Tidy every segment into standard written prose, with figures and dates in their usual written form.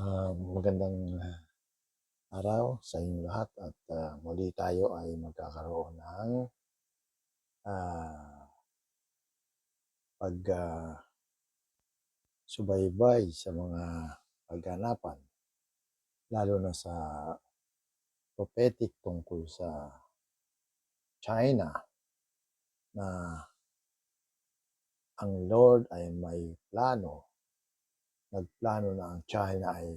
Magandang araw sa inyong lahat at muli tayo ay magkakaroon ng ah, pagsubaybay sa mga kaganapan, lalo na sa prophetic tungkol sa China na ang Lord ay may plano. Nagplano na ang China ay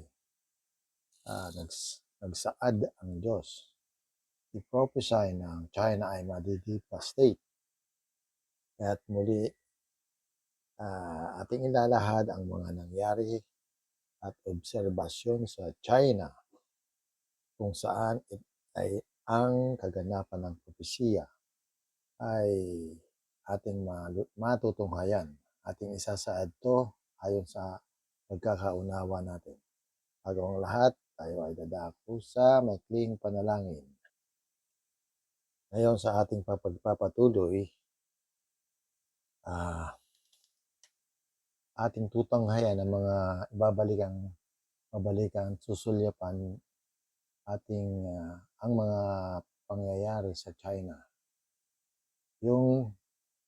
nagsaad ang Diyos. I-prophesy na ang China ay madi-devastate. Kaya't muli ating ilalahad ang mga nangyari at obserbasyon sa China kung saan ay ang kaganapan ng propesiya ay ating matutunghayan. Ating isasaad to ayon sa pagkakaunawa natin. Bago ang lahat, tayo ay dadako sa maikling panalangin. Ngayon sa ating pagpapatuloy, ating tutunghayan ang mga babalikan, susulyapan ang mga pangyayari sa China. Yung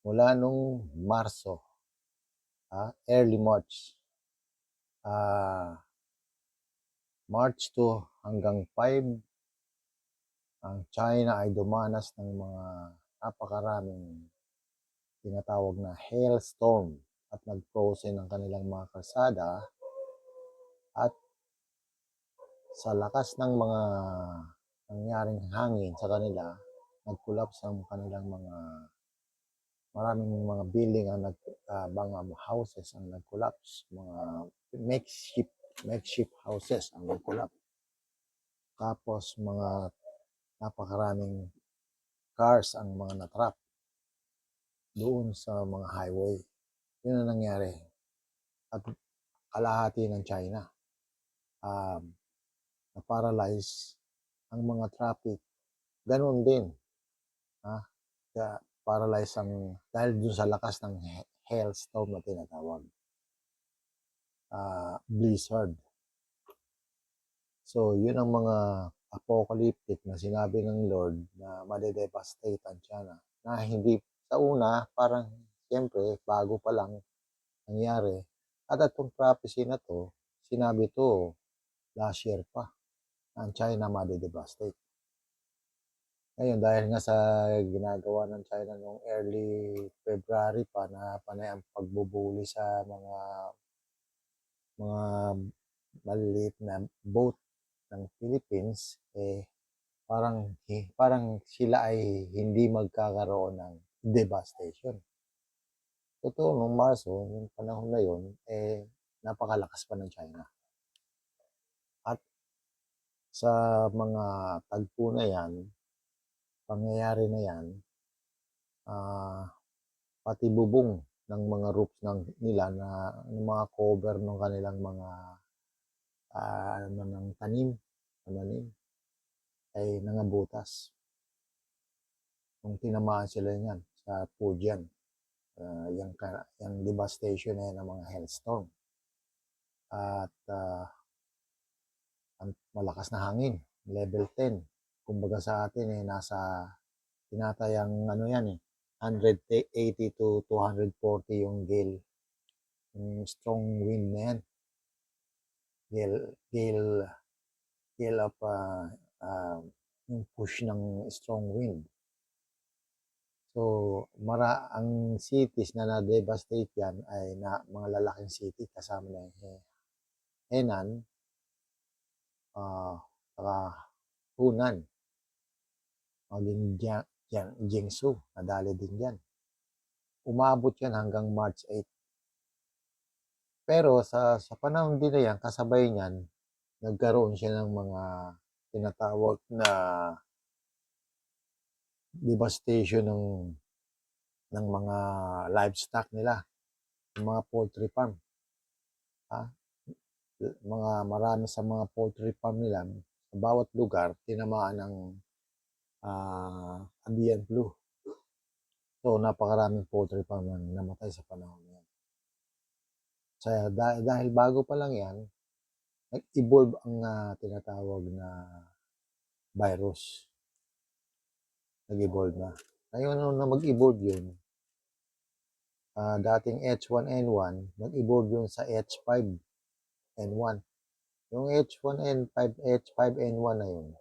mula nung Marso, early March, March 2 hanggang 5, ang China ay dumanas ng mga napakaraming tinatawag na hailstorm at nag-frozen ang kanilang mga kalsada at sa lakas ng mga nangyaring hangin sa kanila, nag-collapse ang kanilang maraming mga building ang mga houses ang nag-collapse, mga makeshift houses ang nag-collapse. Tapos mga napakaraming cars ang mga natrap doon sa mga highway. Yun ang nangyari. At kalahati ng China na-paralyze ang mga traffic. Ganon din. Paralyze dahil dun sa lakas ng hailstorm na tinatawag. Blizzard. So, yun ang mga apocalyptic na sinabi ng Lord na madedevastate ang China. Na hindi sa una, parang siyempre, bago pa lang nangyari. At itong prophecy na to, sinabi to last year pa, na ang China madedevastate. Ngayon, dahil nga sa ginagawa ng China noong early February pa na panay ang pagbubuli sa mga maliliit na boat ng Philippines, parang sila ay hindi magkakaroon ng devastation. Totoo, noong Marso, yung panahon na yun, napakalakas pa ng China. At sa mga tagpo na yan, pangyayari na yan, pati bubong ng mga roofs nila ng mga cover ng kanilang mga ng tanim ay nangabutas. Nung tinamaan sila niyan sa Fujian, yung devastation na yan ng mga hailstorm. At ang malakas na hangin, level 10. Kumbaga sa atin nasa tinatayang 180 to 240 yung gale. Yung strong wind na yan. Gale of yung push ng strong wind. So, ang cities na na-devastate yan ay mga lalaking city kasama na yung Henan, saka Hunan, maging Jiangsu, nadali din yan. Umabot yan hanggang March 8. Pero sa panahon din na yan, kasabay niyan, nagkaroon siya ng mga tinatawag na devastation ng mga livestock nila, ng mga poultry farm. Marami sa mga poultry farm nila, sa bawat lugar, tinamaan ng avian flu. So, napakaraming poultry farm ang namatay sa panahon yan. Dahil bago pa lang yan, nag-evolve ang tinatawag na virus. Nag-evolve na. Ngayon nung na mag-evolve yun, dating H1N1, nag-evolve yun sa H5N1. Yung H1N5, H5N1 na yun,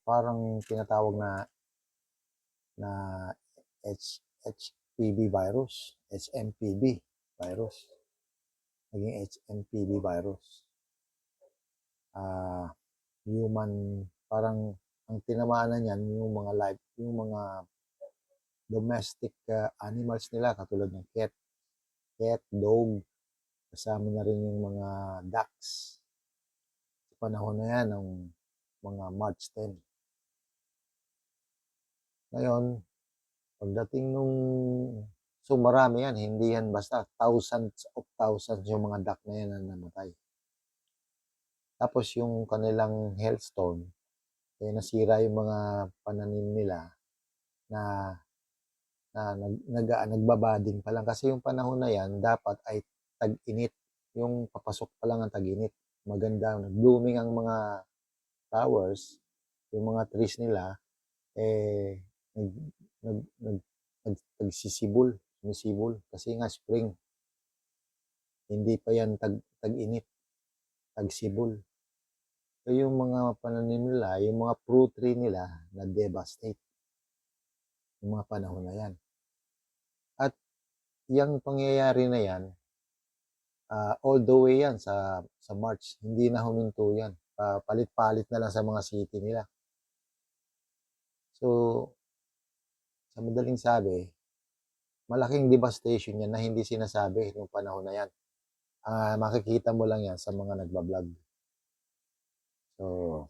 parang tinatawag na HPV virus, HMPV virus. Naging HMPV virus. Human, parang ang tinamaan na niyan yung mga domestic animals nila katulad ng cat, dog, kasama na rin yung mga ducks. Sa panahon na yan ng mga March 10. Ngayon, pagdating nung so marami yan, hindi yan basta thousands yung mga duck na yan na namatay. Tapos yung kanilang hailstone, nasira yung mga pananim nila na nagbabading pa lang. Kasi yung panahon na yan, dapat ay tag-init. Yung papasok pa lang ang tag-init. Maganda, blooming ang mga flowers, yung mga trees nila, nagsisibol, sumisibol. Kasi nga spring, hindi pa yan tag-init, tagsibol. So yung mga pananim nila, yung mga fruit tree nila, na-devastate. Yung mga panahon na yan. At yung pangyayari na yan, all the way yan sa March, hindi na huminto yan. Palit-palit na lang sa mga city nila. So, sa madaling sabi, malaking devastation yan na hindi sinasabi nung panahon na yan. Makikita mo lang yan sa mga nagbablog. So,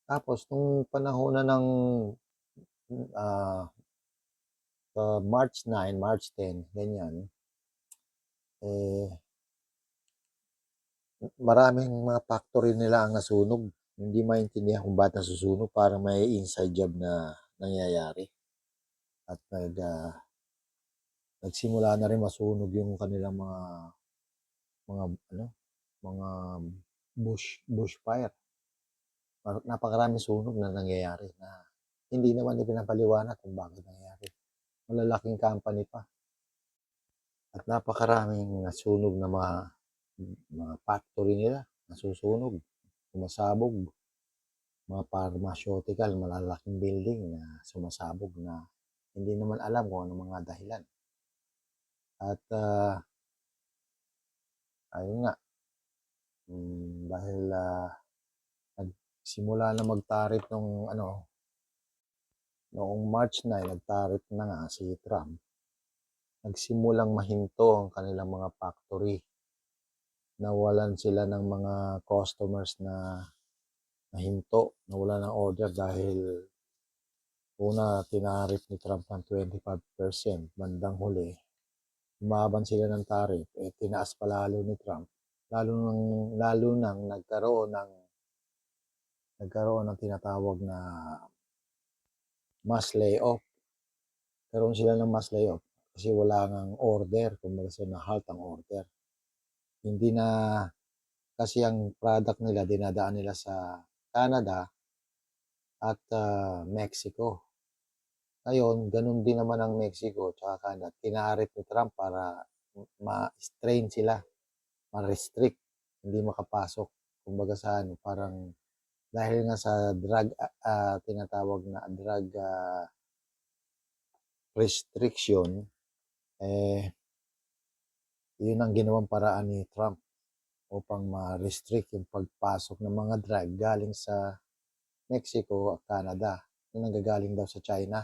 tapos nung panahon na ng March 9, March 10, ganyan, maraming mga factory nila ang nasunog. Hindi maintindihan kung ba't nasusunog, parang may inside job na nangyayari. At nagsimula na rin masunog yung kanilang mga bush fire. Napakaraming sunog na nangyayari na hindi naman ipinapaliwanag kung bakit nangyayari. Malalaking company pa. At napakaraming nasunog na mga factory nila, nasusunog, sumasabog. Mga pharmaceutical, malalaking building na sumasabog na hindi naman alam kung ano mga dahilan. At ayun nga, dahil nagsimula na mag-tariff noong March 9, nag-tariff na nga si Trump. Nagsimulang mahinto ang kanilang mga factory. Nawalan sila ng mga customers na nahinto, nawalan ng order dahil una, tinarif ni Trump ng 25%. Bandang huli, umaban sila ng tariff, tinaas pa lalo ni Trump. Lalo nang nagkaroon ng tinatawag na mass layoff. Karoon sila ng mass layoff kasi wala nang order, kumbaga sa na-halt ang order. Hindi na, kasi ang product nila, dinadaan nila sa Canada at Mexico. Ngayon, ganun din naman ang Mexico at Canada. Tinarif ni Trump para ma-strain sila, ma-restrict, hindi makapasok. Kumbaga sa parang dahil nga sa drug, tinatawag na drug restriction, yun ang ginawang paraan ni Trump upang ma-restrict yung pagpasok ng mga drug galing sa Mexico at Canada na nanggagaling daw sa China.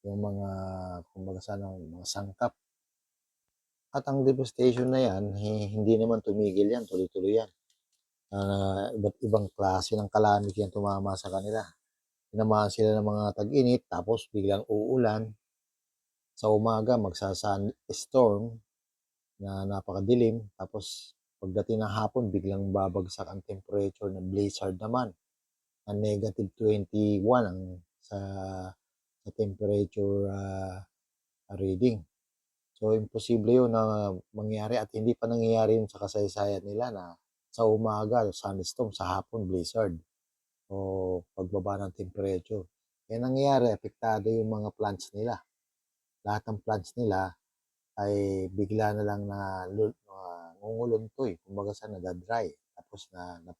Yung mga, kumbaga mga sangkap. At ang devastation na yan, hindi naman tumigil yan, tuloy-tuloy yan. Iba't ibang klase ng calamity yan tumama sa kanila. Tinamaan sila ng mga tag-init, tapos biglang uulan. Sa umaga, storm na napakadilim. Tapos pagdating ng hapon, biglang babagsak ang temperature ng blizzard naman. Ang -21 ang sa temperature reading. So So, imposible 'yun na mangyari at hindi pa nangyayari 'yun sa kasaysayan nila na sa umaga sandstorm, sa hapon blizzard o pagbaba ng temperature. Eh, nangyayari apektado yung mga plants nila. Lahat ng plants nila ay bigla na lang nangunguluntoy, kumbaga nada-dry tapos ano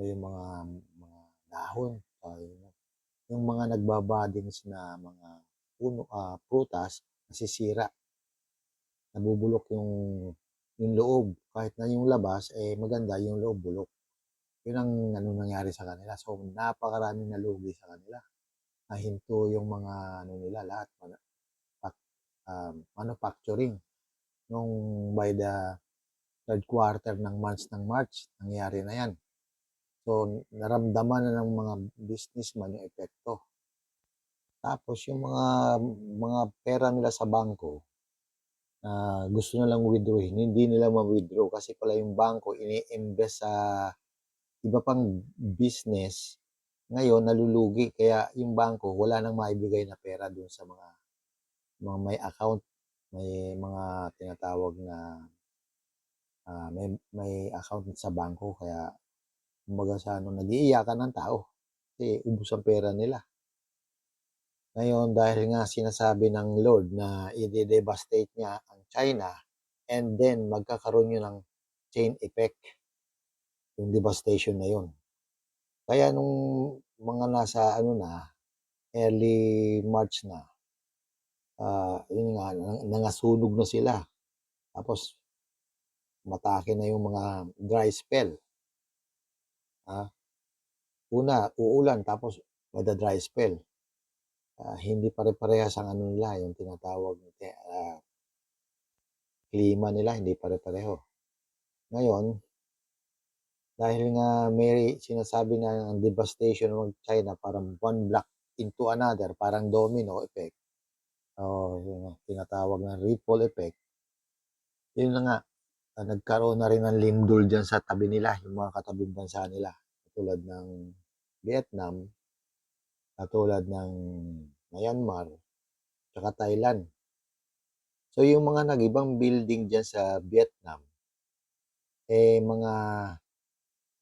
yung mga dahon, yung mga nagba-buddings na mga prutas nasisira, nabubulok yung loob kahit na yung labas, eh, maganda yung loob bulok. Yun ang ano nangyari sa kanila. So, napakaraming nalugi sa kanila. Nahinto yung mga ano nila lahat, manufacturing nung by the third quarter ng March, nangyari na yan. So, naramdaman na ng mga businessman yung epekto. Tapos yung mga pera nila sa bangko na gusto na lang withdrawin, hindi nila ma-withdraw kasi pala yung bangko ini-invest sa iba pang business. Ngayon nalulugi kaya yung bangko wala nang maibigay na pera dun sa mga may account, may mga tinatawag na may account sa bangko kaya kumbaga sa ano nag-iiyakan ng tao kasi ubos ang pera nila. Ngayon dahil nga sinasabi ng Lord na i-devastate niya ang China and then magkakaroon yun ng chain effect, yung devastation na yun. Kaya nung mga nasa ano na, early March na, yun nga, nangasunog na sila. Tapos matake na yung mga dry spell. Una, uulan tapos mada-dry spell. Hindi pare-parehas ang ano nila, yung tinatawag klima nila, hindi pare-pareho. Ngayon, dahil nga may sinasabi na ang devastation ng China parang one block into another, parang domino effect. Yung tinatawag na ripple effect. Yun na nga, nagkaroon na rin ng lindol dyan sa tabi nila, yung mga katabing bansa nila. Katulad ng Vietnam, katulad ng Myanmar, tsaka Thailand. So yung mga nag-ibang building dyan sa Vietnam, eh mga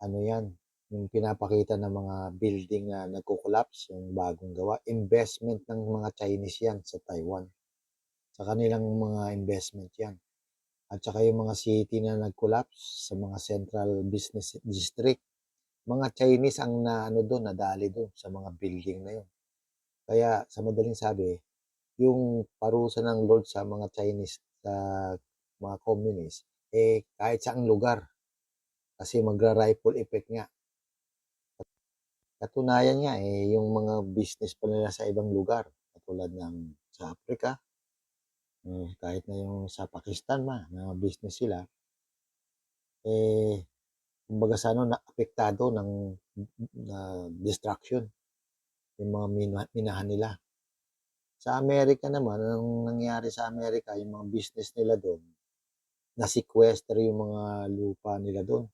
ano yan, yung pinapakita ng mga building na nagko-collapse, yung bagong gawa, investment ng mga Chinese yan sa Taiwan. Sa kanilang mga investment yan. At saka yung mga city na nag-collapse sa mga central business district, mga Chinese ang nadali doon sa mga building na yun. Kaya sa madaling sabi, yung parusa ng Lord sa mga Chinese, sa mga communist, eh kahit saang lugar, kasi magra-ripple effect nga. Katunayan nga eh, yung mga business pa nila sa ibang lugar, katulad ng sa Africa, kahit na yung sa Pakistan na business sila, eh, kumbaga sa ano, apektado ng destruction, yung mga minahan nila. Sa Amerika naman, ang nangyari sa Amerika, yung mga business nila doon, na-sequester yung mga lupa nila doon,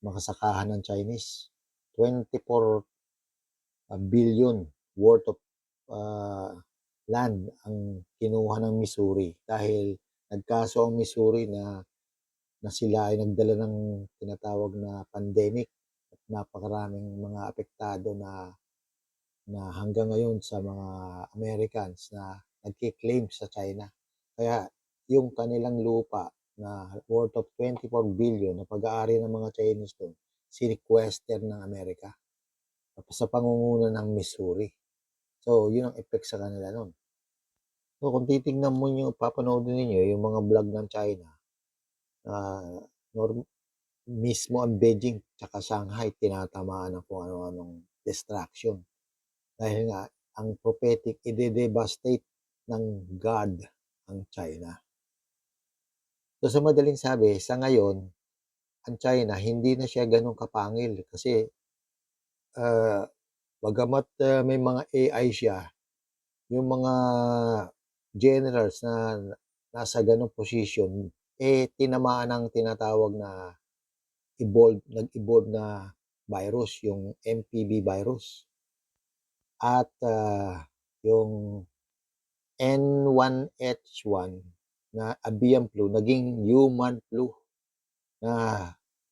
makasakahan ng Chinese. 24 billion worth of land ang kinuha ng Missouri dahil nagkaso ang Missouri na sila ay nagdala ng tinatawag na pandemic at napakaraming mga apektado na hanggang ngayon sa mga Americans na nagki-claim sa China. Kaya yung kanilang lupa na worth of 24 billion na pag-aari ng mga Chinese doon, sinequester ng Amerika sa pangunguna ng Missouri. So, yun ang effect sa kanila noon. So, kung titignan mo nyo, papanoodin ninyo yung mga vlog ng China, mismo ang Beijing tsaka Shanghai tinatamaan ng kung ano-anong destruction. Dahil nga, ang prophetic, i-devastate ng God ang China. So, sa madaling sabi, sa ngayon, ang China, hindi na siya ganun kapangil kasi bagamat may mga AI siya, yung mga generals na nasa ganung position, eh tinamaan ng tinatawag na nag-evolve na virus, yung MPV virus. At yung N1H1 na avian flu naging human flu na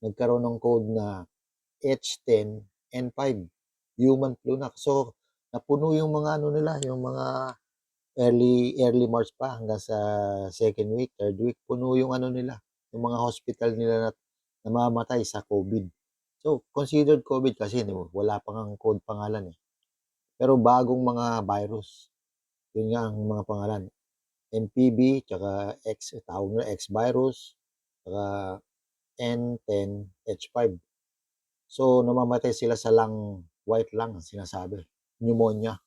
nagkaroon ng code na H10N5 human flu na. So napuno yung mga ano nila, yung mga early March pa hanggang sa second week, third week, puno yung ano nila, yung mga hospital nila na namamatay sa COVID. So considered COVID kasi wala pa ngang code pangalan eh. Pero bagong mga virus. Yun nga ang mga pangalan. MPV, tsaka tawag nila X-virus, tsaka N10H5. So, namamatay sila sa white lung, ang sinasabi. Pneumonia.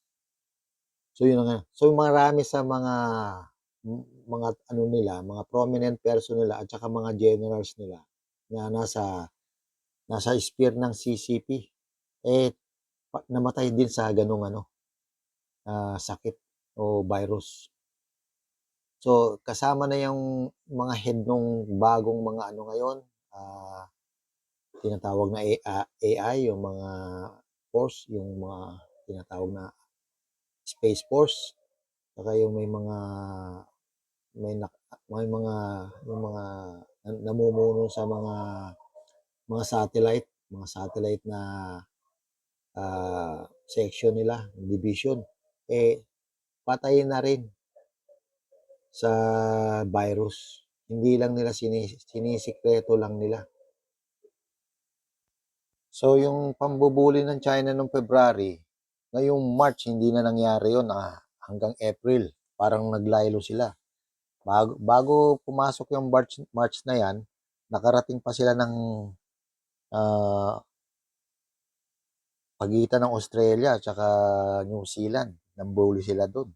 So, yun nga. So, marami sa mga ano nila, mga prominent person nila at saka mga generals nila na nasa spear ng CCP namatay din sa ganung sakit o virus. So, kasama na yung mga head nung bagong mga ano ngayon, tinatawag na AI, yung mga force, yung mga tinatawag na Space Force, saka yung may mga namumuno sa mga satellite na section nila, division, patay na rin sa virus. Hindi lang nila sinisikreto lang nila. So, yung pambubuli ng China noong February, ngayong March, hindi na nangyari yun. Hanggang April, parang naglaylo sila. Bago pumasok yung March na yan, nakarating pa sila ng pagitan ng Australia at New Zealand. Nambuli sila doon.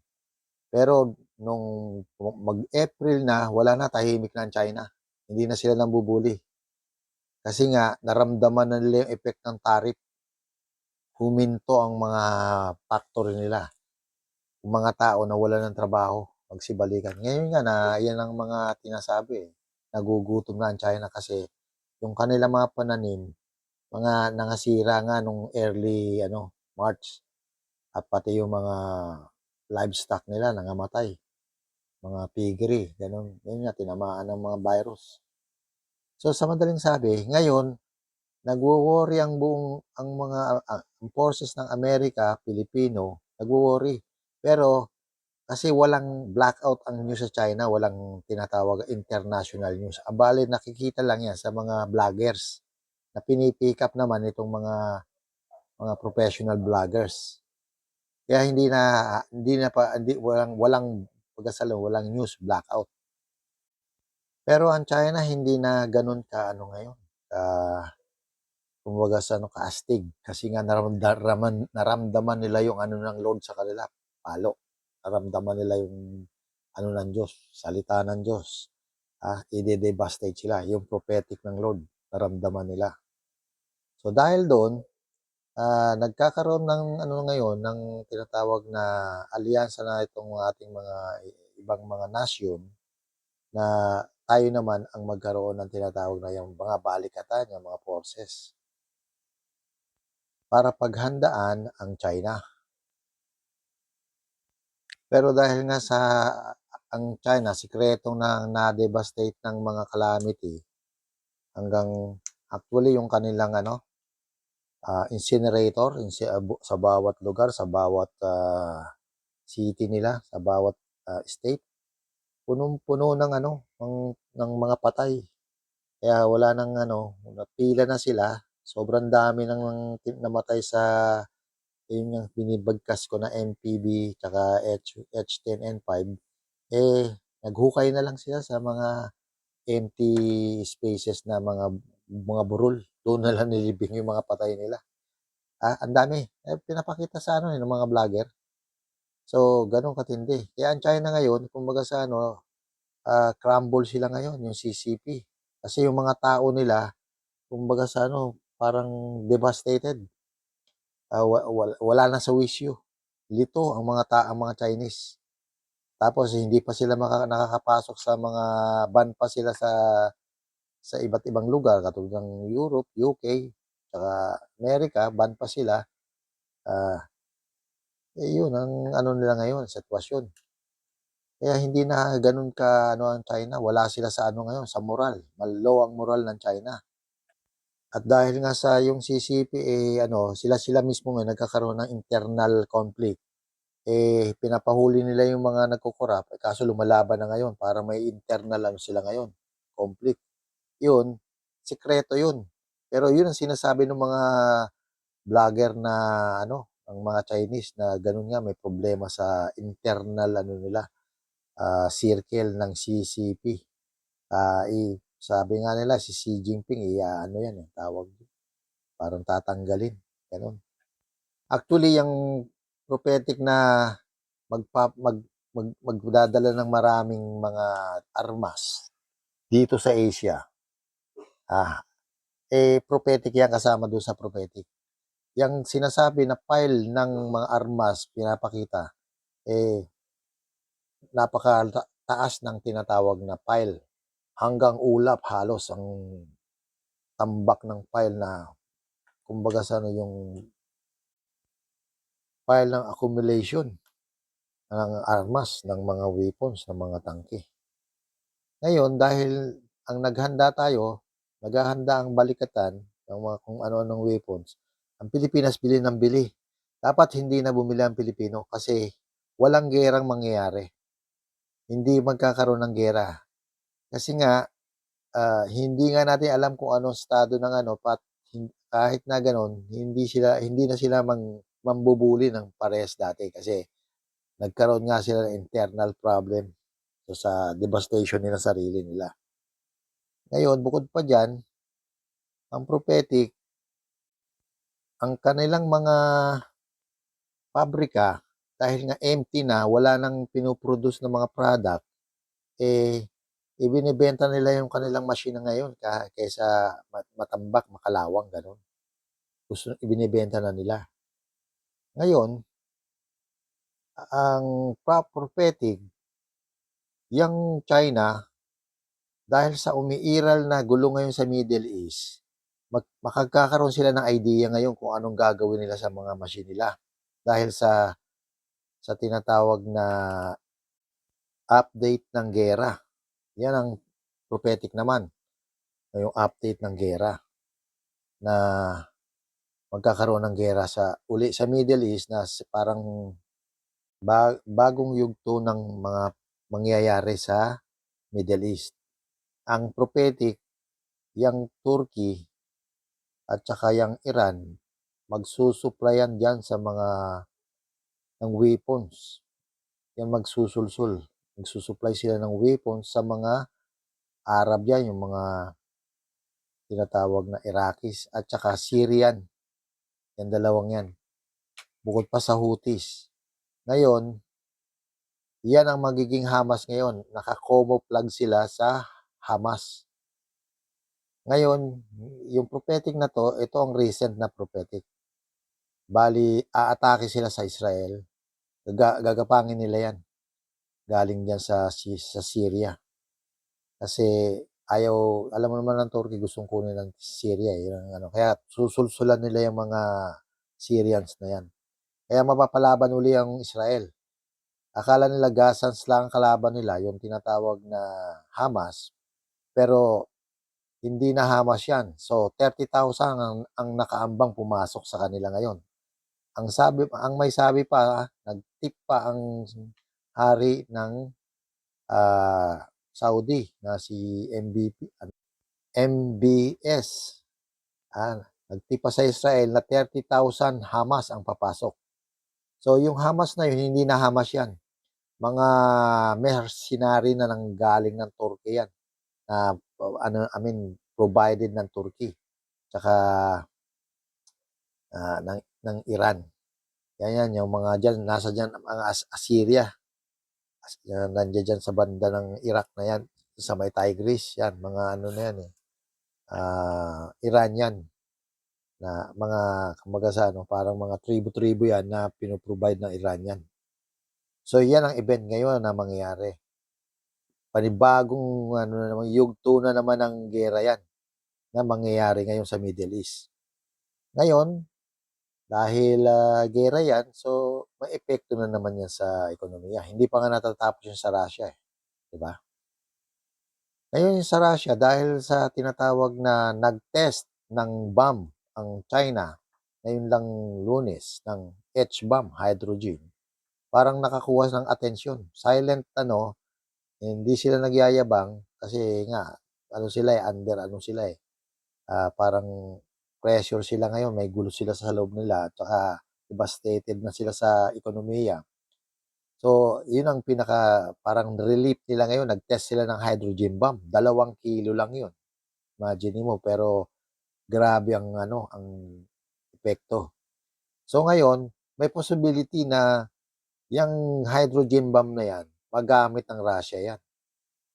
Pero nung mag-April na, wala na, tahimik na ang China. Hindi na sila nambubuli. Kasi nga, naramdaman na nila yung effect ng tariff. Huminto ang mga factory nila. Yung mga tao na wala ng trabaho, magsibalikan. Ngayon nga na, yan ang mga tinasabi. Nagugutom na ang China kasi yung kanilang mga pananim, mga nangasira nga nung early March. At pati yung mga livestock nila nangamatay. Mga piggery, ganun. Yun nga, tinamaan ng mga virus. So, sa madaling sabi, ngayon, nagwo-worry ang mga ang forces ng Amerika, Pilipino, nagwo-worry. Pero, kasi walang blackout ang news sa China, walang tinatawag international news. Abali, nakikita lang yan sa mga vloggers na pinipick up naman itong mga professional vloggers. Kaya walang pagkasalo, walang news blackout. Pero ang China hindi na ganun ngayon. Kumbaga kaastig kasi nga naramdaman nila yung ng Lord sa kanila, palo. Naramdaman nila yung ng Diyos, salita ng Diyos. I-devastate sila, yung prophetic ng Lord, naramdaman nila. So dahil doon, nagkakaroon ng ngayon ng tinatawag na alyansa na itong ating mga ibang mga nasyon na tayo naman ang magkaroon ng tinatawag na yung mga balikatan, yung mga forces para paghandaan ang China. Pero dahil nga ang China, sikretong na-devastate ng mga calamity hanggang actually yung kanilang incinerator sa bawat lugar, sa bawat city nila, sa bawat state, punong-puno ng ng mga patay. Kaya wala nang napila na sila. Sobrang dami nang namatay sa yun yung binibagkas ko na MPV tsaka H10N5. Naghukay na lang sila sa mga empty spaces na mga burol. Doon na lang nilibing yung mga patay nila. Ang dami. Pinapakita sa ng mga vlogger. So, ganun katindi. Kaya ang China ngayon, kumbaga sa crumble sila ngayon, yung CCP. Kasi yung mga tao nila, kumbaga sa parang devastated. Wala na sa wisyo. Lito ang mga Chinese. Tapos hindi pa sila nakakapasok sa mga ban pa sila sa iba't ibang lugar katulad ng Europe, UK, saka America, ban pa sila. Yun ang nila ngayon, sitwasyon. Kaya hindi na gano'n ka-ano ang China, wala sila sa ano ngayon, sa moral, low ang moral ng China. At dahil nga sa yung CCP, ano, sila-sila mismo ngayon nagkakaroon ng internal conflict. Pinapahuli nila yung mga nagko-corrupt, kaso lumalaban na ngayon para may internal ano sila ngayon, conflict. Yun, sikreto yun. Pero yun ang sinasabi ng mga vlogger na ano, ang mga Chinese na gano'n nga may problema sa internal ano nila, circle ng CCP. Sabi nga nila si Xi Jinping, ano yan, tawag, parang tatanggalin, gano'n. Actually, yung prophetic na magdadala ng maraming mga armas dito sa Asia, prophetic yan kasama doon sa prophetic. Yang sinasabi na pile ng mga armas pinapakita, napakataas ng tinatawag na pile. Hanggang ulap halos ang tambak ng pile na kumbaga sa ano yung pile ng accumulation ng armas, ng mga weapons, ng mga tangke. Ngayon, dahil ang naghahanda ang balikatan ng mga kung ano-anong weapons, ang Pilipinas bili ng bili. Dapat hindi na bumili ang Pilipino kasi walang gerang mangyayari. Hindi magkakaroon ng gera. Kasi nga, hindi nga natin alam kung anong estado ng ano, kahit na gano'n, hindi na sila mambubuli ng parehas dati kasi nagkaroon nga sila ng internal problem sa devastation nila sarili nila. Ngayon, bukod pa diyan, ang prophetic, ang kanilang mga pabrika, dahil nga empty na, wala nang pinoproduce ng mga product, ibinebenta nila yung kanilang machine ngayon kaysa matambak, makalawang, gano'n. Ibinebenta na nila. Ngayon, ang prophetic, yung China, dahil sa umiiral na gulo ngayon sa Middle East, makagkakaroon sila ng idea ngayon kung anong gagawin nila sa mga machine nila. Dahil sa tinatawag na update ng gera. Yan ang prophetic naman. Yung update ng gera na magkakaroon ng gera uli sa Middle East na parang bagong yugto ng mga mangyayari sa Middle East. Ang prophetic, yung Turkey at saka yung Iran, magsusuplayan dyan sa mga ng weapons. Yan magsusulsul. Magsusupply sila ng weapons sa mga Arab yan, yung mga tinatawag na Iraqis at saka Syrian. Yan dalawang yan. Bukod pa sa Houthis. Ngayon, yan ang magiging Hamas ngayon. Naka-camouflage sila sa Hamas. Ngayon, yung prophetic na to, ito ang recent na prophetic. Bali, aatake sila sa Israel. Gagapangin nila yan. Galing dyan sa Syria. Kasi alam mo naman ng Turkey, gustong kunin ng Syria. Kaya susulsulan nila yung mga Syrians na yan. Kaya mapapalaban uli ang Israel. Akala nila Gazans lang ang kalaban nila, yung tinatawag na Hamas. Pero hindi na Hamas yan. So 30,000 ang nakaambang pumasok sa kanila ngayon. Ang may sabi pa, nagtip pa ang hari ng Saudi na si MBS. Nagtip pa sa Israel na 30,000 Hamas ang papasok. So yung Hamas na yun, hindi na Hamas yan. Mga mercenary na nanggaling ng Turkey yan. Provided ng Turkey. Tsaka ng Iran. Yan, yung mga dyan, nasa dyan, mga Assyria. Nandiyan dyan sa banda ng Iraq na yan, sa may Tigris, yan, mga ano na yan Iranian, na mga, kumbaga sa parang mga tribu-tribu yan na pinoprovide ng Iranian. So, yan ang event ngayon na mangyayari. Panibagong, yugto na naman ng gera yan na mangyayari ngayon sa Middle East. Ngayon, dahil gera yan, so may epekto na naman yan sa ekonomiya. Hindi pa nga natatapos yun sa Russia, 'di ba? Ngayon yung sa Russia dahil sa tinatawag na nag-test ng bomb ang China ngayon lang Lunes ng H-bomb, hydrogen, parang nakakuha ng atensyon. Silent ano, hindi sila nagyayabang kasi nga ano sila, under ano sila, parang pressure sila ngayon, may gulo sila sa loob nila at saka devastated na sila sa ekonomiya. So, yun ang pinaka parang relief nila ngayon, nag-test sila ng hydrogen bomb, 2 kilo lang yun, imagine mo. Pero grabe ang ano, ang epekto. So ngayon, may possibility na yang hydrogen bomb na yan, magamit ng Russia yan.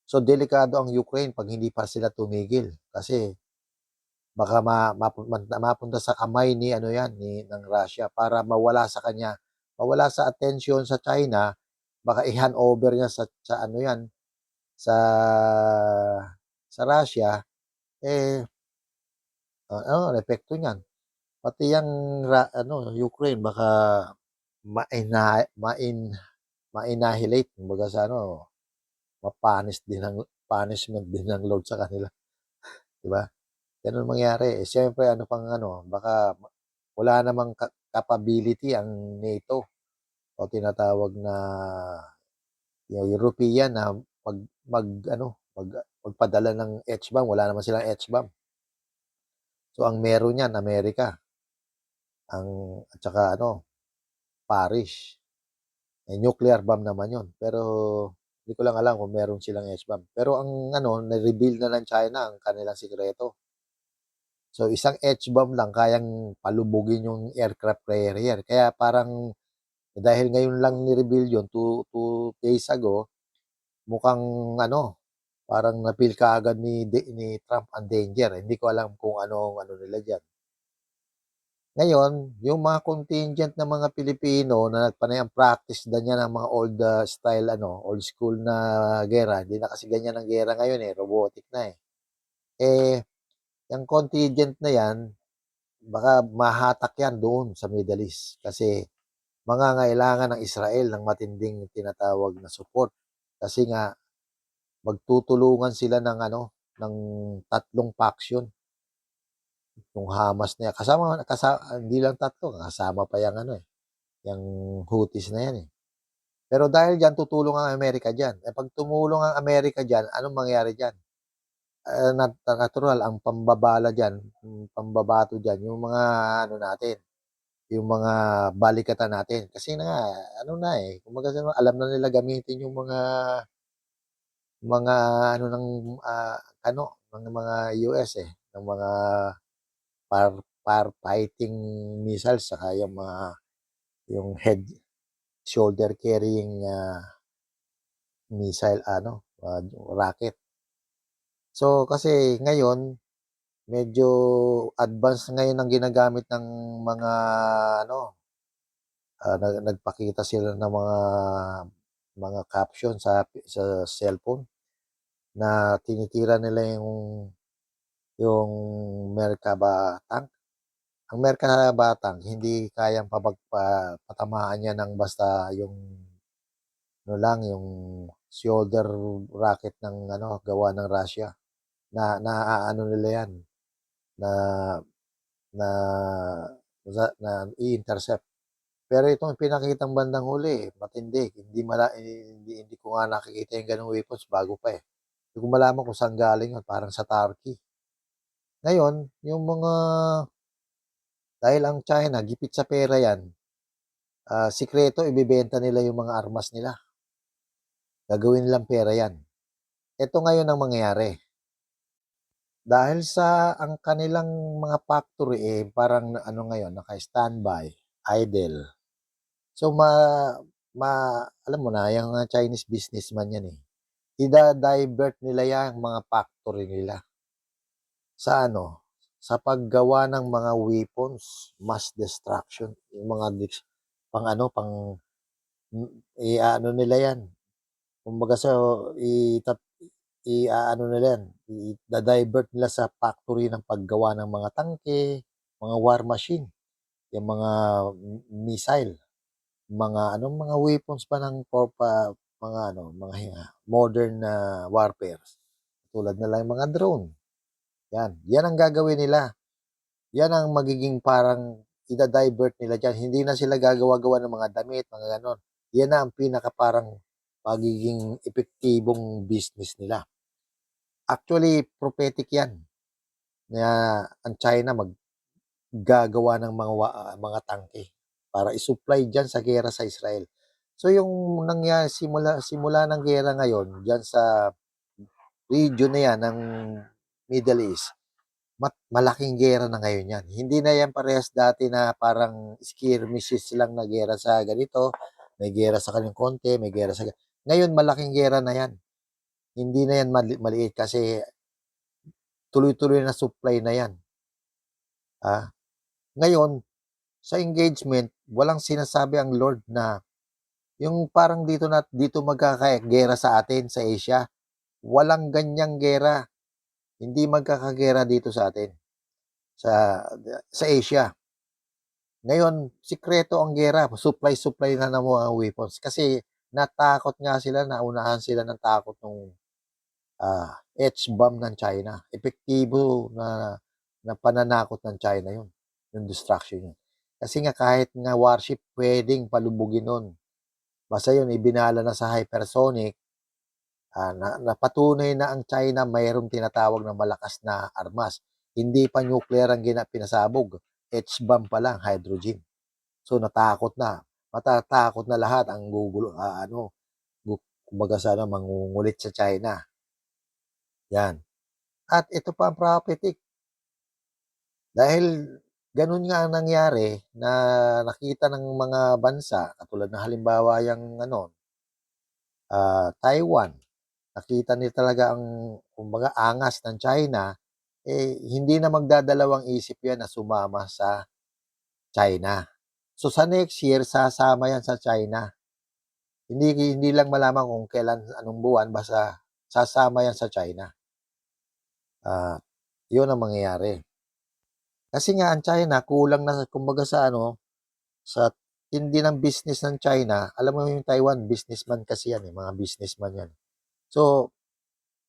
So delikado ang Ukraine 'pag hindi pa sila tumigil kasi baka mapunta sa kamay ni ano yan, ng Russia para mawala sa kanya, mawala sa atensyon sa China, baka i-hand over niya sa ano yan, sa Russia, eh, ano ang epekto niyan, pati yang ano, Ukraine baka ma-annihilate kumbaga sa ano, punishment din ng Lord sa kanila, 'di ba? Gano'n mangyari, eh, siyempre ano pang ano, baka wala namang capability ang NATO o tinatawag na yung European na mag-ano, magpadala ng H-bomb, wala naman silang H-bomb. So ang meron niyan Amerika, at saka ano, Paris. Eh, nuclear bomb naman 'yun, pero hindi ko lang alam kung meron silang H-bomb. Pero ang ano, na-reveal na ng China ang kanilang sikreto. So isang H-bomb lang kayang palubugin yung aircraft carrier. Kaya parang dahil ngayon lang ni-reveal yun, 2 days ago, mukhang ano, parang na-feel kaagad ni Trump ang danger. Hindi ko alam kung ano ang ano nila diyan. Ngayon, yung mga contingent na mga Pilipino na nagpanay ang practice na niya ng mga old style ano, old school na gera. Hindi na kasi ganyan ang gera ngayon, robotic na, eh. Eh, yung contingent na yan, baka mahatak yan doon sa Middle East kasi mangangailangan ng Israel ng matinding tinatawag na support. Kasi nga magtutulungan sila ng ano, ng 3 faction. Yung Hamas na yan, hindi lang 3, kasama pa yang ano, yang Houthis na yan, eh. Pero dahil diyan tutulong ang Amerika diyan. Eh, 'pag tumulong ang Amerika diyan, anong mangyayari diyan? Natural ang pambabala diyan, pambabato diyan yung mga ano natin, yung mga balikatan natin. Kasi na nga ano na, kumbaga alam na nila gamitin yung mga ano ng, ano ng mga US, ng mga fighting missiles saka yung head shoulder carrying, missile ano, rocket. So, kasi ngayon medyo advance ngayon ang ginagamit ng mga ano, nagpakita sila ng mga caption sa cellphone na tinitira nila yung Merkaba tank. Ang Merkaba tank hindi kayang patamaan niya ng basta yung ano lang, yung shoulder rocket ng ano, gawa ng Russia. Naaano nila 'yan, na na na i-intercept. Pero itong pinakitang bandang huli, matindi. Hindi ko nga nakikita yung gano'ng weapons, bago pa, eh. Hindi ko malaman kung saan galing yun, parang sa Turkey. Ngayon, yung mga dahil ang China gipit sa pera 'yan, sikreto ibebenta nila yung mga armas nila. Gagawin nilang pera 'yan. Ito ngayon ang mangyayari. Dahil sa ang kanilang mga factory, parang ano ngayon, naka-standby, idle. So alam mo na yang mga Chinese businessman 'yan, ida-divert nila 'yang mga factory nila sa ano, sa paggawa ng mga weapons, mass destruction, yung mga pang ano, i-aano nila 'yan. Kumbaga sa i-aano nila 'yan, ida-divert nila sa factory ng paggawa ng mga tangke, mga war machine, yung mga missile. mga weapons pa ng mga modern na warfare. Tulad na lang mga drone. Yan ang gagawin nila. Yan ang magiging parang ida-divert nila diyan. Hindi na sila gagawa-gawa ng mga damit, mga ganon. Yan na ang pinaka parang magiging epektibong business nila. Actually, prophetic yan na ang China maggagawa ng mga tangke para isupply diyan sa giyera sa Israel. So yung nangyari simula ng giyera ngayon diyan sa region na yan ng Middle East, malaking giyera na ngayon yan. Hindi na yan parehas dati na parang skirmishes lang na giyera sa ganito, may giyera sa kanyang konti, may giyera sa... Ngayon, malaking giyera na yan. Hindi na yan maliit kasi tuloy-tuloy na supply na yan. Ngayon, sa engagement, walang sinasabi ang Lord na yung parang dito magkakagera sa atin sa Asia. Walang ganyang gera. Hindi magkakagera dito sa atin sa Asia. Ngayon, sikreto ang gera. Supply na ng mga weapons. Kasi natakot nga sila, naunahan sila ng takot ng H-bomb ng China. Epektibo na pananakot ng China yun. Yung destruction yun. Kasi nga kahit nga warship, pwedeng palubugin nun. Basta yun, ibinala na sa hypersonic, napatunay na ang China mayroong tinatawag na malakas na armas. Hindi pa nuclear ang pinasabog. H-bomb pa lang, hydrogen. So natakot na. Matatakot na lahat ang gugulo, kumbaga sana mangungulit sa China. Yan. At ito pa ang prophetic. Dahil ganun nga ang nangyari na nakita ng mga bansa, katulad na halimbawa yung Taiwan. Nakita nila talaga ang kumbaga angas ng China, hindi na magdadalawang isip yan na sumama sa China. So sa next year, sasama yan sa China. Hindi lang malaman kung kailan, anong buwan, basta sasama yan sa China. Yun ang mangyayari. Kasi nga ang China, kulang na kumbaga sa sa tindi ng business ng China. Alam mo yung Taiwan, businessman kasi yan, mga businessman yan. So,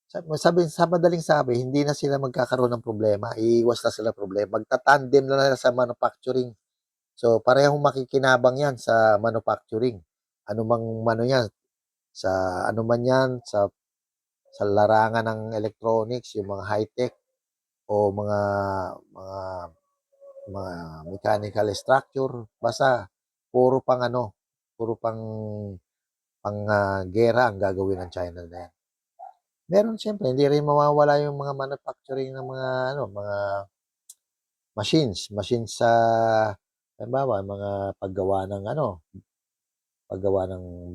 sa madaling sabi, hindi na sila magkakaroon ng problema. Iiwas na sila problema. Magtatandem na sa manufacturing. So, parehong makikinabang yan sa manufacturing. Yan, sa man yan, sa larangan ng electronics, yung mga high-tech, o mga mechanical structure, basta puro pang gera ang gagawin ng China na yan. Meron siyempre, hindi rin mawawala yung mga manufacturing ng mga machines sa halimbawa, mga paggawa ng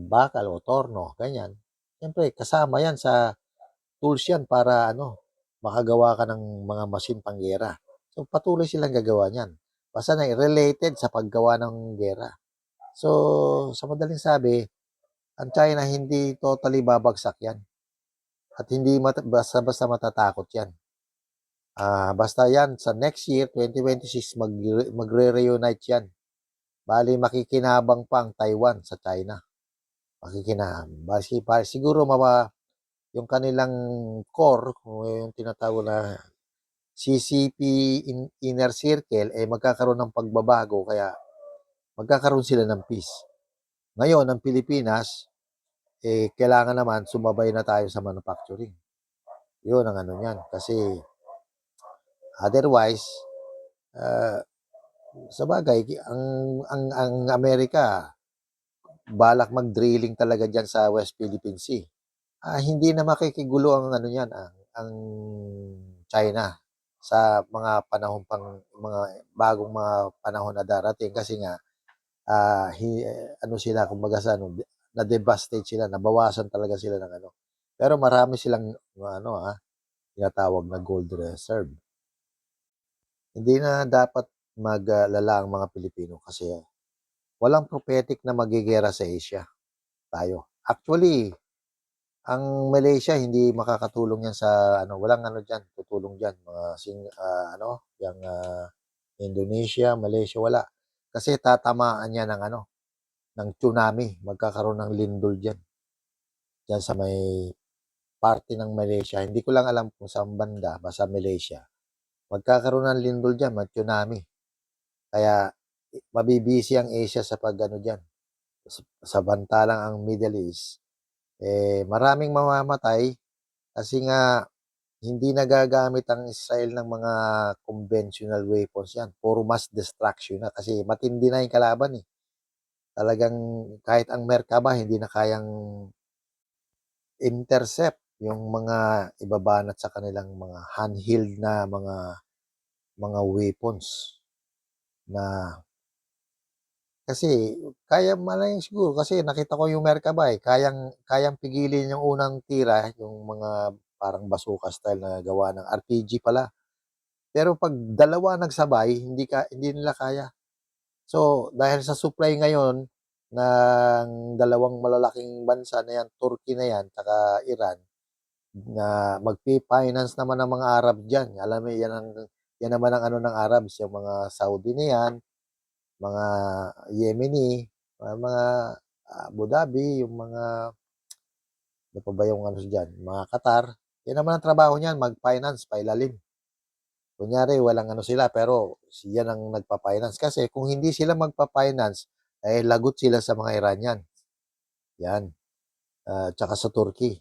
bakal o torno, ganyan. Siyempre, kasama yan sa tools yan para makagawa ka ng mga machine panggera. So, patuloy silang gagawa niyan. Basta na related sa paggawa ng gera. So, sa madaling sabi, ang China hindi totally babagsak yan. At hindi basta matatakot yan. Basta yan, sa next year, 2026, magre-reunite yan. Bali, makikinabang pa ang Taiwan sa China. Makikinabang. Siguro yung kanilang core, yung tinatawag na CCP inner circle, magkakaroon ng pagbabago, kaya magkakaroon sila ng peace. Ngayon, ang Pilipinas, kailangan naman sumabay na tayo sa manufacturing. Yun ang yan. Kasi, otherwise, sa bagay, ang Amerika, balak mag-drilling talaga dyan sa West Philippine Sea. Hindi na makikigulo ang ang China sa mga mga bagong mga panahon na darating, kasi nga sila kumbaga na-devastate sila, nabawasan talaga sila ng Pero marami silang tinatawag na gold reserve. Hindi na dapat maglala ang mga Pilipino kasi walang prophetic na magigera sa Asia. Tayo. Actually, ang Malaysia hindi makakatulong yan sa walang diyan, tutulong diyan mga yung Indonesia, Malaysia, wala. Kasi tatamaan yan ng ng tsunami, magkakaroon ng lindol diyan sa may parte ng Malaysia. Hindi ko lang alam kung saang banda, basta Malaysia. Magkakaroon ng lindol diyan, tsunami. Kaya mabibisi ang Asia sa pag-ano diyan. Samantalang ang Middle East, maraming mamamatay kasi nga hindi nagagamit ang Israel ng mga conventional weapons yan. Puro mass destruction na kasi matindi na yung kalaban eh. Talagang kahit ang Merkaba hindi na kayang intercept yung mga ibabanat sa kanilang mga handheld na mga weapons na kasi kaya malay siguro kasi nakita ko yung Merkaba kayang pigilin yung unang tira, yung mga parang bazooka style na gawa ng RPG pala. Pero 'pag dalawa nagsabay hindi nila kaya. So, dahil sa supply ngayon ng dalawang malalaking bansa na 'yan, Turkey na 'yan tsaka Iran, na magfi-finance naman ang mga Arab diyan. Alam mo 'yan naman ang ano ng Arabs, yung mga Saudi na 'yan, mga Yemeni, mga Abu Dhabi, yung mga ano pa ba yung ano diyan, mga Qatar. 'Yan naman ang trabaho niyan, mag-finance, pailalim. Kunyari walang ano sila pero siya ang nagpa-finance kasi kung hindi sila magpa-finance, lagot sila sa mga Iranian. 'Yan, tsaka sa Turkey.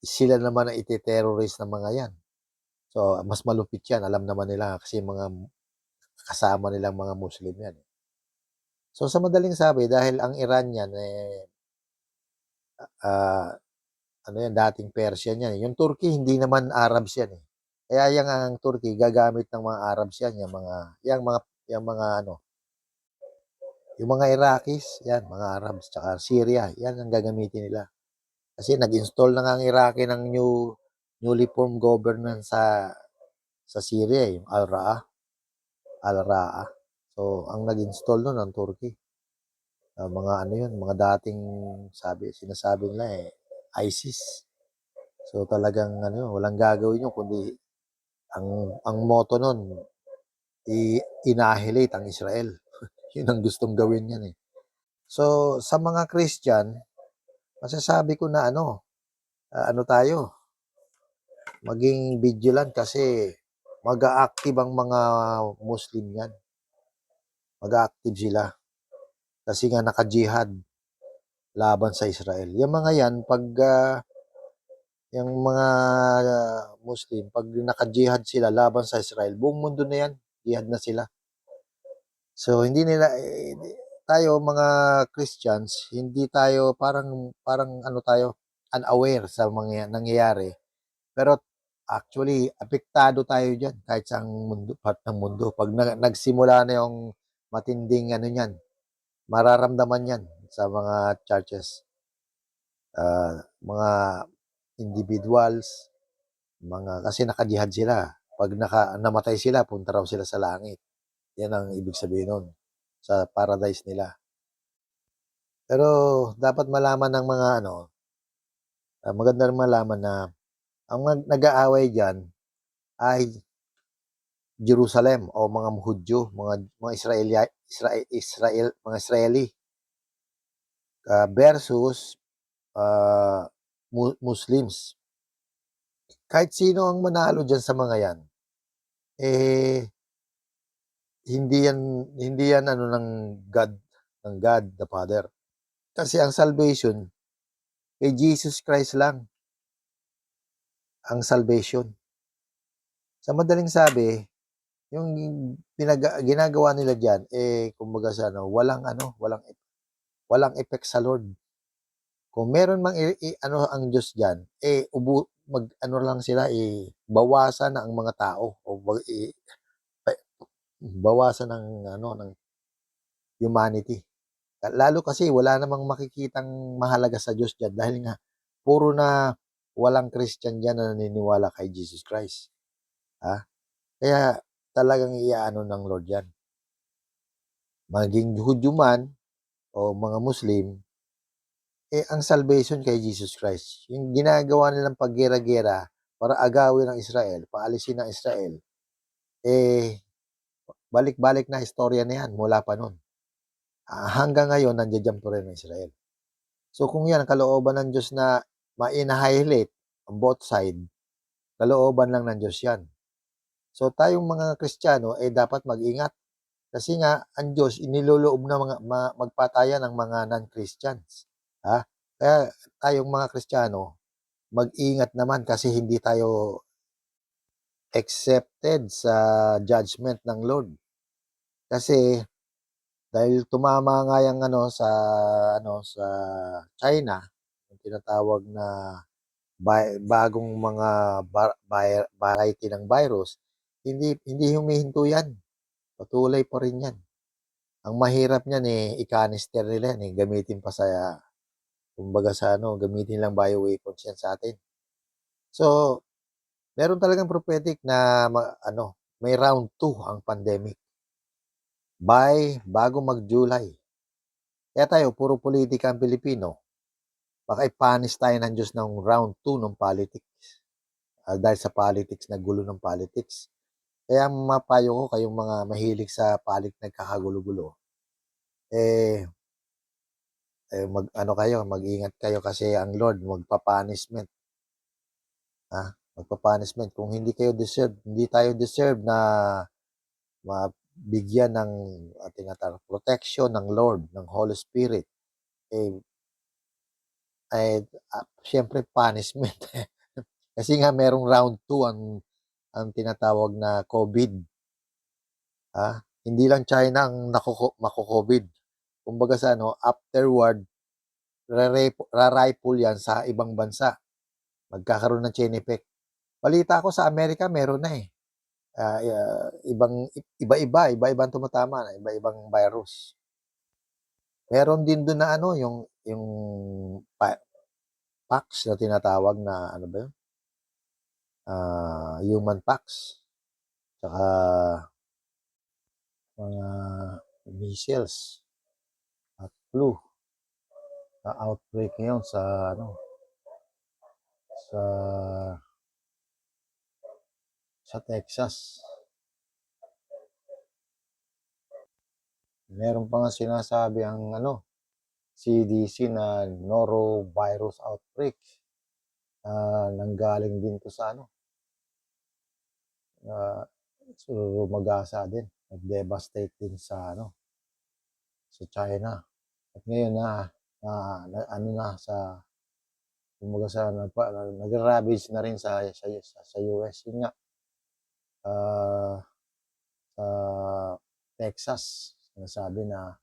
Sila naman ang ite-terrorist ng mga 'yan. So, mas malupit 'yan, alam naman nila kasi mga kasama nilang mga Muslim 'yan. So, sa madaling sabi dahil ang Iranian, ah, ano 'yan, dating Persian 'yan, eh. Yung Turkey hindi naman Arabs 'yan, eh. Kaya 'yang ang Turkey gagamit ng mga Arabs 'yan, yang mga ano, yung mga Iraqis, 'yan, mga Arabs, tsaka Syria, 'yan ang gagamitin nila. Kasi nag-install na nga ang Iraqi ng newly formed government sa Syria, yung Al-Ra'a. So, ang nag-install nun ang Turkey. Mga ano yun, mga dating sinasabi nila ISIS. So, talagang ano yun, walang gagawin yun kundi ang motto nun, i-annihilate ang Israel. Yun ang gustong gawin yan eh. So, sa mga Christian, masasabi ko na ano tayo, maging vigilant kasi mag-a-active ang mga Muslim yan. Mag-a-active sila. Kasi nga naka-jihad laban sa Israel. Yung mga yan, pag yung mga Muslim, pag naka-jihad sila laban sa Israel, buong mundo na yan, jihad na sila. So, hindi nila, tayo mga Christians, hindi tayo, parang ano tayo, unaware sa mga nangyayari. Pero actually, apektado tayo dyan kahit sa part ng mundo. Pag nagsimula na yung matinding ano yan, mararamdaman yan sa mga churches, mga individuals, kasi nakajihad sila. Pag namatay sila, punta raw sila sa langit. Yan ang ibig sabihin nun, sa paradise nila. Pero dapat malaman ng mga maganda rin malaman na ang nag-aaway diyan ay Jerusalem o mga Hudyo, mga mga Israeli versus Muslims. Kahit sino ang manalo diyan sa mga 'yan, hindi yan ano ng God the Father. Kasi ang salvation kay Jesus Christ lang ang salvation. Sa madaling sabi, yung ginagawa nila diyan kumbaga sa walang effect sa Lord. Kung meron mang ang Diyos diyan, mag-ano lang sila bawasan ang mga tao o bawasan ng humanity. Lalo kasi wala namang makikitang mahalaga sa Diyos diyan dahil nga puro na walang Christian diyan na naniniwala kay Jesus Christ. Kaya talagang iaano ng Lord 'yan. Maging Hudyo man o mga Muslim, ang salvation kay Jesus Christ. Yung ginagawa nilang paggera-gera para agawin ang Israel, paalisin ang Israel, balik-balik na istorya na yan mula pa nun. hanggang ngayon nandiya-diyan pa rin ang Israel. So kung 'yan ang kalooban ng Diyos na ma-annihilate on both side, kalooban lang ng Diyos 'yan. So tayong mga Kristiyano, dapat mag-ingat kasi nga ang Diyos iniloloob na magpatayan ng mga non-Christians, ha? Kaya tayong mga Kristiyano, mag-ingat naman kasi hindi tayo accepted sa judgment ng Lord. Kasi dahil tumama nga yang sa China, yung tinatawag na bagong mga variety ng virus, hindi humihinto yan. Patuloy pa rin yan. Ang mahirap niyan i-canister nila yan gamitin pa sa kumbaga gamitin lang bioweapons yan sa atin. So, meron talagang prophetic na may round 2 ang pandemic. Bago mag-July. Kaya tayo, puro politika ang Pilipino. Baka ipanis tayo ng Diyos ng round 2 ng politics. Dahil sa politics, nagulo ng politics. Kaya mapayo ko kayong mga mahilig sa nagkakagulo-gulo. Mag-ingat kayo kasi ang Lord magpa-punishment. Magpa-punishment. Kung hindi tayo deserve na mabigyan ng protection ng Lord, ng Holy Spirit, syempre punishment. Kasi nga merong round 2 ang tinatawag na COVID. Hindi lang China ang mako-COVID. Kumbaga afterward, rarifle yan sa ibang bansa. Magkakaroon ng chain effect. Balita ko sa Amerika meron na iba-ibang tumatama na, iba-ibang virus. Meron din doon na yung PAX na tinatawag na ba yun? Human PAX. Tsaka mga measles at flu na outbreak ngayon sa Texas. Meron pa nga sinasabi ang CDC na norovirus outbreak. Nanggaling din to sa Rumagasa din. Nag-devastate din sa China. At ngayon nag-ravage na rin sa US. Yun nga, sa Texas, sinasabi na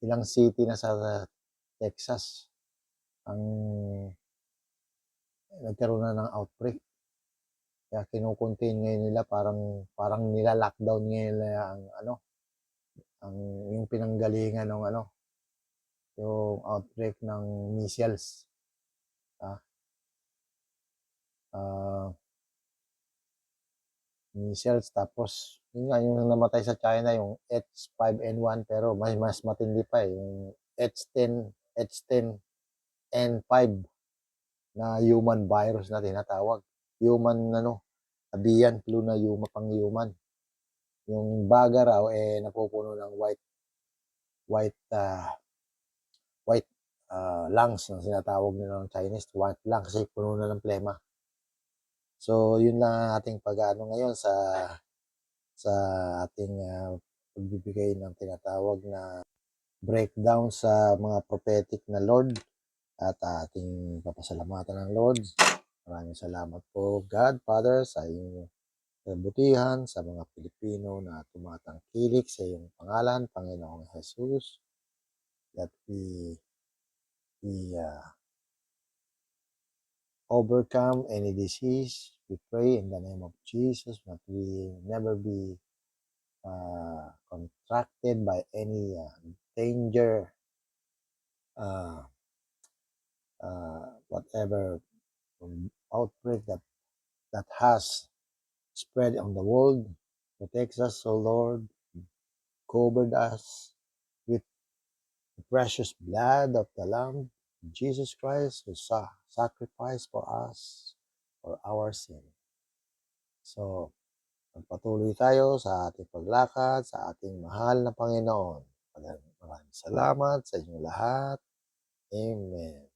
ilang city na sa Texas ang nagkaroon na ng outbreak. Kaya kino-contain ngayon nila parang nila-lockdown ngayon nila yung pinanggalingan ng yung outbreak ng measles. Measles, tapos yun nga yung namatay sa China yung H5N1 pero mas matindi pa yung H10N5 na human virus na tinatawag. Human avian flu na pang-human. Yung baga raw napupuno ng white lungs na sinatawag nila ng Chinese, white lung kasi puno na ng plema. So yun lang ang ating pag-ano ngayon sa ating pagbibigay ng tinatawag na breakdown sa mga prophetic na Lord at ating papasalamatan ng Lord. Maraming salamat po, God, Father, sa iyong kabutihan sa mga Pilipino na tumatangkilik sa iyong pangalan, Panginoong Jesus, that we overcome any disease. We pray in the name of Jesus that we never be contracted by any danger, whatever outbreak that has spread on the world. Protect us, O Lord. Covered us with the precious blood of the Lamb, Jesus Christ, who sacrificed for us for our sin. So, magpatuloy tayo sa ating paglakad sa ating mahal na Panginoon. Maraming salamat sa inyong lahat. Amen.